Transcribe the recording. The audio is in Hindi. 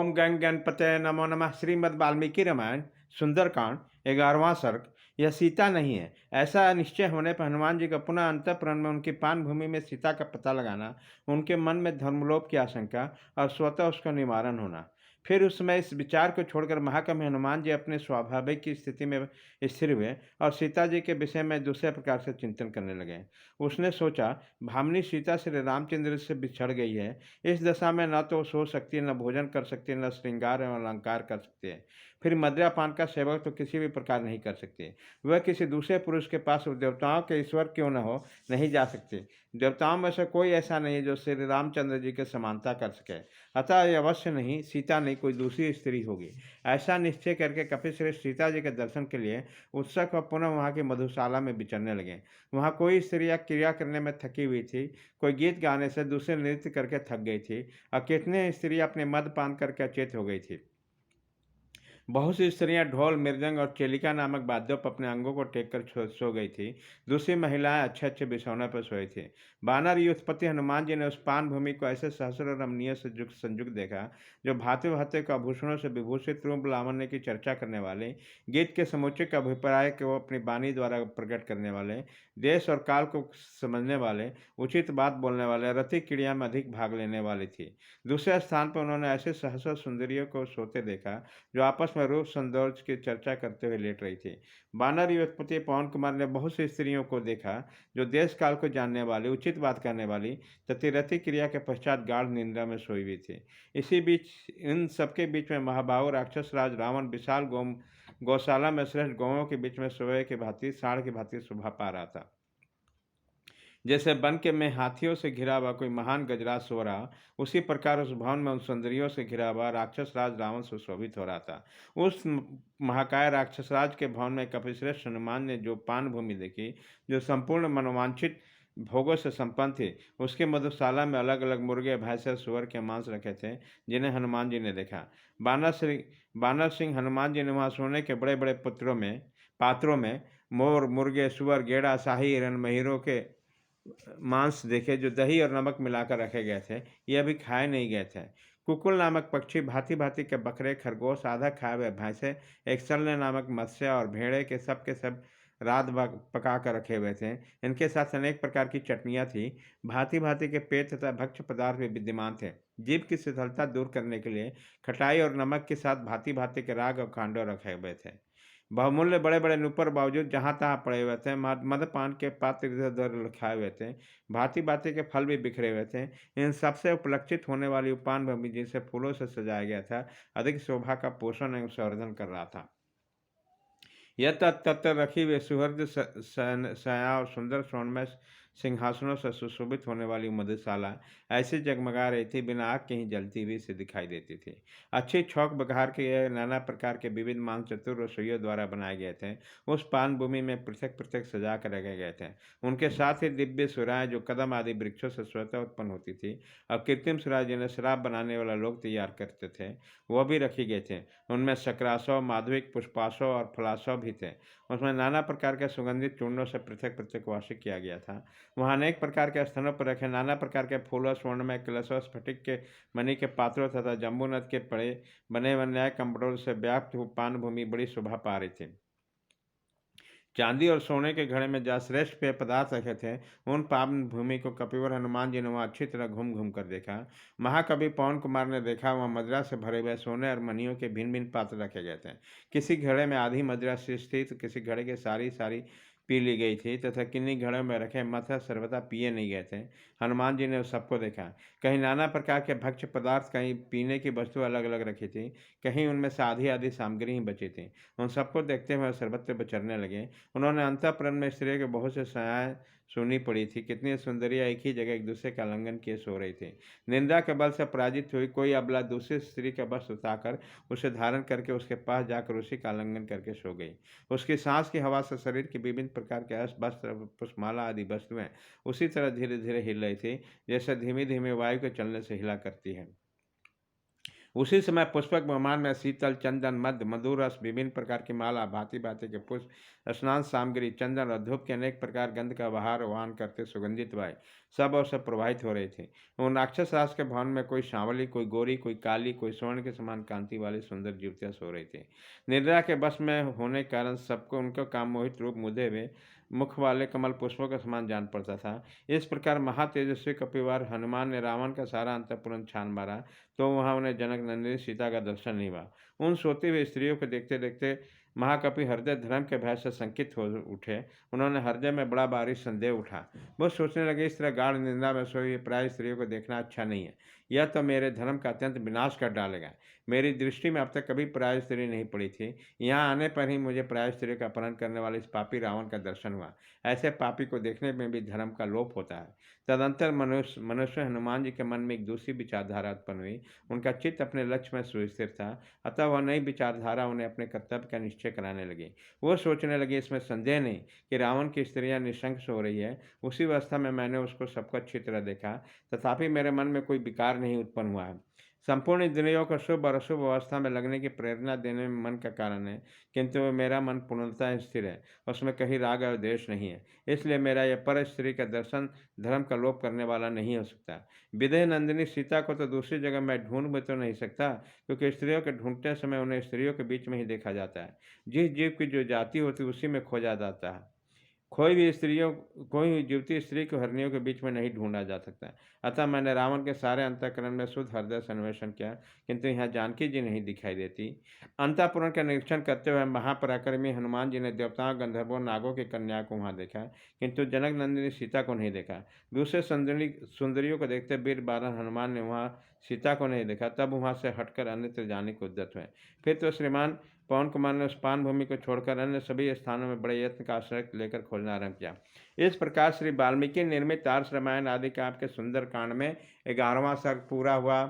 ओम गंग गणपते नमो नमः। श्रीमद् वाल्मीकि रामायण सुंदरकांड 11वां सर्ग। यह सीता नहीं है, ऐसा निश्चय होने पर हनुमान जी का पुनः अंतःपुर में उनकी पान भूमि में सीता का पता लगाना, उनके मन में धर्मलोप की आशंका और स्वतः उसका निवारण होना। फिर उस समय इस विचार को छोड़कर महाकवि हनुमान जी अपने स्वाभाविक की स्थिति में स्थिर हुए और सीता जी के विषय में दूसरे प्रकार से चिंतन करने लगे। उसने सोचा, भामिनी सीता श्री रामचंद्र से बिछड़ गई है। इस दशा में न तो सो सकती है, न भोजन कर सकती है, न श्रृंगार एवं अलंकार कर सकती है। फिर मदिरा पान का सेवक तो किसी भी प्रकार नहीं कर सकती। वह किसी दूसरे पुरुष के पास देवताओं के ईश्वर क्यों न हो, नहीं जा सकती। देवताओं में से कोई ऐसा नहीं जो श्री रामचंद्र जी के समानता कर सके। अतः ये अवश्य नहीं सीता नहीं, कोई दूसरी स्त्री होगी। ऐसा निश्चय करके कपिश्रेष्ठ सीता जी के दर्शन के लिए उत्सुक और पुनः वहाँ की मधुशाला में विचरने लगे। वहाँ कोई स्त्रियाँ क्रिया करने में थकी हुई थी, कोई गीत गाने से, दूसरे नृत्य करके थक गई थी और कितने स्त्रियाँ अपने मद पान करके अचेत हो गई थी। बहुत सी स्त्रियां ढोल मृदंग और चेलिका नामक वाद्यों पर अपने अंगों को टेक कर सो गई थी। दूसरी महिलाएं अच्छे अच्छे बिछौनों पर सोई थी। बानर युद्धपति हनुमान जी ने उस पान भूमि को ऐसे सहस्र रमणीय से संयुक्त देखा, जो भांति भांति के आभूषणों से विभूषित रूप लावण्य की चर्चा करने वाले, गीत के समुचित अभिप्राय को अपनी वाणी द्वारा प्रकट करने वाले, देश और काल को समझने वाले, उचित बात बोलने वाले, रतिक क्रिया में अधिक भाग लेने वाली थी। दूसरे स्थान पर उन्होंने ऐसे सहस्र सुंदरियों को सोते देखा, जो आपस में रूप सौंदर्य की चर्चा करते हुए लेट रही थी। बानर युवती पवन कुमार ने बहुत सी स्त्रियों को देखा, जो देश काल को जानने वाली, उचित बात करने वाली तथा रति क्रिया के पश्चात गाढ़ निंद्रा में सोई हुई थी। इसी बीच इन सबके बीच में महाबाहु राक्षस राज रावण विशाल गौशाला में श्रेष्ठ गौों के बीच में सोए की भांति साढ़ की भांति शोभा पा रहा था। जैसे वन के में हाथियों से घिरा हुआ कोई महान गजराज सो रहा, उसी प्रकार उस भवन में उन सुंदरियों से घिरा हुआ राक्षस राज रावण सुशोभित हो रहा था। उस महाकाय राक्षस राज के भवन में कपिश्रेष्ठ हनुमान ने जो पान भूमि देखी, जो संपूर्ण मनोवांछित भोगों से संपन्न थी, उसके मधुशाला में अलग अलग मुर्गे, भैंसे, सुअर के मांस रखे थे, जिन्हें हनुमान जी ने देखा। बानर सिंह हनुमान जी ने वहाँ सोने के बड़े बड़े पात्रों में मोर, मुर्गे, सुअर, गेड़ा, शाही हिरण, महिरों के मांस देखे, जो दही और नमक मिलाकर रखे गए थे। ये अभी खाए नहीं गए थे। कुकुल नामक पक्षी, भांति भांति के बकरे, खरगोश, आधा खाए हुए भैंसे, एक सल्य नामक मत्स्य और भेड़े के सब रात पका कर रखे हुए थे। इनके साथ अनेक प्रकार की चटनियाँ थी। भांति भांति के पेय तथा भक्ष्य पदार्थ भी विद्यमान थे। जीभ की शीतलता दूर करने के लिए खटाई और नमक के साथ भांति भांति के राग और खांडो रखे हुए थे। बहुमूल्य बड़े बड़े नूपुर बावजूद जहाँ तहाँ पड़े हुए थे। मदपान के पात्र इधर उधर रखाए हुए थे। भांति भांति के फल भी बिखरे हुए थे। इन सबसे उपलक्षित होने वाली उपान भूमि, जिसे फूलों से सजाया गया था, अधिक शोभा का पोषण एवं संवर्धन कर रहा था। यह तत्र रखी हुई सुहृद सया और सुंदर स्वर्णमय सिंहासनों से सुशोभित होने वाली मधुशाला ऐसे जगमगा रही थी, बिना आग के ही जलती हुई से दिखाई देती थी। अच्छी छौक बघार के नाना प्रकार के विविध मांस चतुर रसोइयों द्वारा बनाए गए थे। उस पान भूमि में पृथक पृथक सजा कर रखे गए थे। उनके साथ ही दिव्य सुराएं, जो कदम आदि वृक्षों से स्वतः उत्पन्न होती थी, और कृत्रिम सुराएं, जिन्हें शराब बनाने वाला लोग तैयार करते थे, वह भी रखी गए थे। उनमें सक्रासव, माधविक, पुष्पासव और फलासव भी थे। उसमें नाना प्रकार के सुगंधित चूर्णों से पृथक पृथक वासिक किया गया था। वहाँ अनेक प्रकार के स्थानों पर रखे नाना प्रकार के फूलों, स्वर्णमय कलशों, स्फटिक के मणि के पात्रों तथा जम्बूनद के पड़े बने न्याय कम्बलों से व्याप्त पान भूमि बड़ी शोभा पा रही थी। चांदी और सोने के घड़े में जहाँ श्रेष्ठ पेय पदार्थ रखे थे, उन पावन भूमि को कपिवर हनुमान जी ने वहाँ अच्छी तरह घूम घूम कर देखा। महाकवि पवन कुमार ने देखा, वहाँ मदिरा से भरे हुए सोने और मणियों के भिन्न भिन्न पात्र रखे गए थे। किसी घड़े में आधी मदिरा शेष थी, तो किसी घड़े के सारी सारी पी ली गई थी, तथा किन्हीं घड़ों में रखे मथ सर्वथा पिए नहीं गए थे। हनुमान जी ने उस सबको देखा। कहीं नाना प्रकार के भक्ष्य पदार्थ, कहीं पीने की वस्तु अलग अलग रखी थी, कहीं उनमें से आधी आधी सामग्री ही बची थी। उन सबको देखते हुए सर्वत्र विचरने लगे। उन्होंने अंतःपुर में स्त्रियों के बहुत से सयाएं सुनी पड़ी थी। कितनी सुंदरियां एक ही जगह एक दूसरे का आलिंगन किए सो रही थी। निंदा के बल से पराजित हुई कोई अबला दूसरी स्त्री का वस्त्र उतारकर उसे धारण करके उसके पास जाकर उसी का आलिंगन करके सो गई। उसकी सांस की हवा से शरीर के विभिन्न प्रकार के अस्त्र, वस्त्र, पुष्पमाला आदि वस्तुएं उसी तरह धीरे धीरे हिल रही थी, जैसे धीमी धीमी वायु के चलने से हिला करती है। उसी समय पुष्पक विमान में शीतल चंदन मध्य मधुर रस विभिन्न प्रकार की माला भांति भांति के पुष्प स्नान सामग्री चंदन और धूप के अनेक प्रकार गंध का बहार वहन करते सुगंधित वायु सब और सब प्रवाहित हो रहे थे। उन राक्षस राज के भवन में कोई सांवली कोई गोरी कोई काली कोई स्वर्ण के समान कांति वाली सुंदर युवतियां सो रही थी। निद्रा के बस में होने के कारण सबको उनका काम मोहित रूप मुदे हुए मुख वाले कमल पुष्पों का समान जान पड़ता था। इस प्रकार महातेजस्वी कपिवार हनुमान ने रावण का सारा अंतःपुर छान मारा तो वहां उन्हें जनक नंदिनी सीता का दर्शन नहीं हुआ। उन सोती हुई स्त्रियों को देखते देखते महाकपि हृदय धर्म के भय से संकित हो उठे। उन्होंने हृदय में बड़ा भारी संदेह उठा। वो सोचने लगे इस तरह गाढ़ निंदा में सोई प्राय स्त्रियों को देखना अच्छा नहीं है। यह तो मेरे धर्म का अत्यंत विनाश कर डालेगा। मेरी दृष्टि में अब तक कभी प्राय स्त्री नहीं पड़ी थी। यहाँ आने पर ही मुझे प्राय स्त्री का अपहरण करने वाले इस पापी रावण का दर्शन हुआ। ऐसे पापी को देखने में भी धर्म का लोप होता है। तदंतर मनुष्य हनुमान जी के मन में एक दूसरी विचारधारा उत्पन्न हुई। उनका चित्त अपने लक्ष्य में सुस्थिर था, अतः वह नई विचारधारा उन्हें अपने कर्तव्य का निश्चय कराने लगी। वो सोचने लगे इसमें संदेह नहीं कि रावण की स्त्रियां निशंक सो रही है। उसी अवस्था में मैंने उसको सबको अच्छी तरह देखा, तथापि मेरे मन में कोई विकार नहीं उत्पन्न हुआ है। संपूर्ण इंद्रियों को शुभ और अशुभ अवस्था में लगने की प्रेरणा देने में मन का कारण है, किंतु मेरा मन पूर्णतः स्थिर है, उसमें कहीं राग और द्वेष नहीं है। इसलिए मेरा यह पर स्त्री का दर्शन धर्म का लोप करने वाला नहीं हो सकता। विदेह नंदिनी सीता को तो दूसरी जगह मैं ढूंढ भी तो नहीं सकता, क्योंकि स्त्रियों के ढूंढते समय उन्हें स्त्रियों के बीच में ही देखा जाता है। जिस जीव की जो जाति होती है उसी में खोजा जाता है। कोई भी युवती स्त्री को हरनियों के बीच में नहीं ढूंढा जा सकता। अतः मैंने रावण के सारे अंतःकरण में शुद्ध हृदय से अन्वेषण किया, किंतु यहाँ जानकी जी नहीं दिखाई देती। अंतःपुर का निरीक्षण करते हुए महापराक्रमी हनुमान जी ने देवताओं गंधर्वों नागों की कन्या को वहाँ देखा, किंतु जनक नंदिनी सीता को नहीं देखा। दूसरे सुंदरियों को देखते वीर बारन हनुमान ने वहाँ सीता को नहीं देखा। तब वहाँ से हटकर अन्यत्र जाने को उद्यत हुए। फिर तो श्रीमान पवन कुमार ने उस पान भूमि को छोड़कर अन्य सभी स्थानों में बड़े यत्न का आश्रय लेकर खोजना आरंभ किया। इस प्रकार श्री वाल्मीकि निर्मित आर्ष रामायण आदि काव्य के सुंदर कांड में 11वां सर्ग पूरा हुआ।